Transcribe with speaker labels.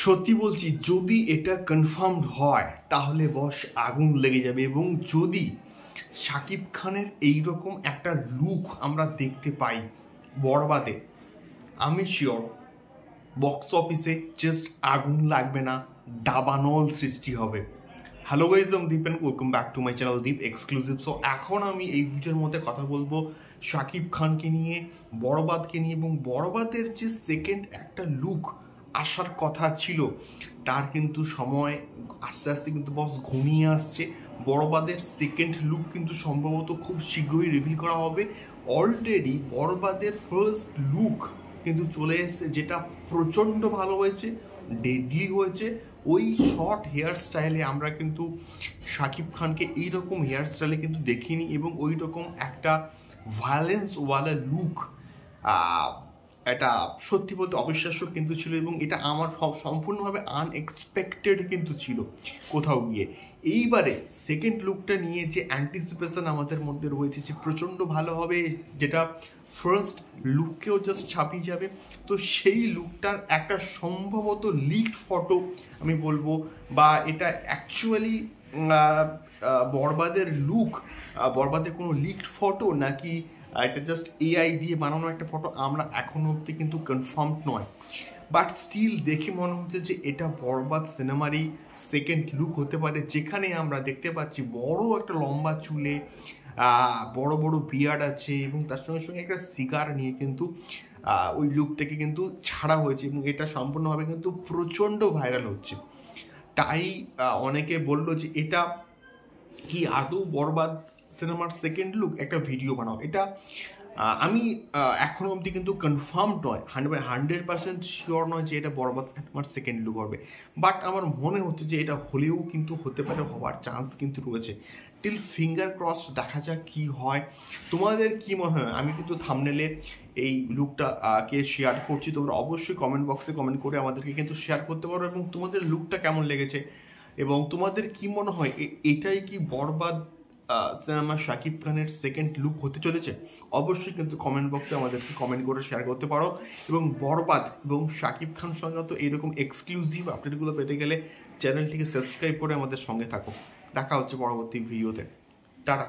Speaker 1: সত্যি বলছি, যদি এটা কনফার্মড হয় তাহলে বস আগুন লেগে যাবে। এবং যদি শাকিব খানের এইরকম একটা লুক আমরা দেখতে পাই বরবাদে, আমি শিওর বক্স অফিসে জাস্ট আগুন লাগবে না, দাবানল সৃষ্টি হবে। হ্যালো গাইজ, আমি Deep and welcome back to my channel Deep exclusive. So এখন আমি এই ভিডিওর মধ্যে কথা বলবো শাকিব খানকে নিয়ে, বরবাদকে নিয়ে, এবং বরবাদের যে সেকেন্ড একটা লুক আসার কথা ছিল তার কিন্তু সময় আস্তে আস্তে কিন্তু বস ঘনিয়ে আসছে। বরবাদের সেকেন্ড লুক কিন্তু সম্ভবত খুব শীঘ্রই রিভিল করা হবে। অলরেডি বরবাদের ফার্স্ট লুক কিন্তু চলে এসেছে, যেটা প্রচণ্ড ভালো হয়েছে, ডেডলি হয়েছে। ওই শর্ট হেয়ার স্টাইলে আমরা কিন্তু শাকিব খানকে এইরকম হেয়ার স্টাইলে কিন্তু দেখিনি, এবং ওই রকম একটা ভায়োলেন্সওয়ালা লুক এটা সত্যি বলতে অবিশ্বাস্য কিন্তু ছিল, এবং এটা আমার সম্পূর্ণভাবে আনএক্সপেক্টেড কিন্তু ছিল কোথাও গিয়ে। এইবারে সেকেন্ড লুকটা নিয়ে যে অ্যান্টিসিপেশন আমাদের মধ্যে রয়েছে যে প্রচণ্ড ভালো হবে, যেটা ফার্স্ট লুককেও জাস্ট ছাপিয়ে যাবে। তো সেই লুকটার একটা সম্ভবত লিকড ফটো আমি বলবো, বা এটা অ্যাকচুয়ালি বরবাদের লুক, বরবাদের কোনো লিকড ফটো নাকি এটা জাস্ট এআই দিয়ে বানানো একটা ফটো, আমরা এখনো অবধি কিন্তু কনফার্মড নয়। বাট স্টিল দেখে মনে হচ্ছে যে এটা বরবাদ সিনেমারই সেকেন্ড লুক হতে পারে, যেখানে আমরা দেখতে পাচ্ছি বড় একটা লম্বা চুলে, বড় বড় বিয়ার্ড আছে, এবং তার সঙ্গে সঙ্গে একটা সিগার নিয়ে কিন্তু ওই লুকটাকে কিন্তু ছাড়া হয়েছে, এবং এটা সম্পূর্ণভাবে কিন্তু প্রচণ্ড ভাইরাল হচ্ছে। তাই অনেকে বললো যে এটা কি আদৌ বরবাদ সিনেমার সেকেন্ড লুক, একটা ভিডিও বানাও। এটা আমি এখনো অবধি কিন্তু কনফার্ম নয়, 100% শিওর নয় যে এটা বরবাদ সিনেমার সেকেন্ড লুক হবে। বাট আমার মনে হচ্ছে যে এটা হলেও কিন্তু হতে পারে, হওয়ার চান্স কিন্তু রয়েছে। টিল ফিঙ্গার ক্রস, দেখা যাক কি হয়। তোমাদের কি মনে হয়? আমি কিন্তু থাম্বনেলে এই লুকটা কে শেয়ার করছি, তোমরা অবশ্যই কমেন্ট বক্সে কমেন্ট করে আমাদেরকে কিন্তু শেয়ার করতে পারো, এবং তোমাদের লুকটা কেমন লেগেছে, এবং তোমাদের কি মনে হয় এটাই কি বরবাদ সিনেমা শাকিব খানের সেকেন্ড লুক হতে চলেছে? অবশ্যই কিন্তু কমেন্ট বক্সে আমাদেরকে কমেন্ট করে শেয়ার করতে পারো। এবং বরবাদ এবং শাকিব খান সংক্রান্ত এইরকম এক্সক্লুসিভ আপডেটগুলো পেতে গেলে চ্যানেলটিকে সাবস্ক্রাইব করে আমাদের সঙ্গে থাকো। দেখা হচ্ছে পরবর্তী ভিডিওতে। টাটা।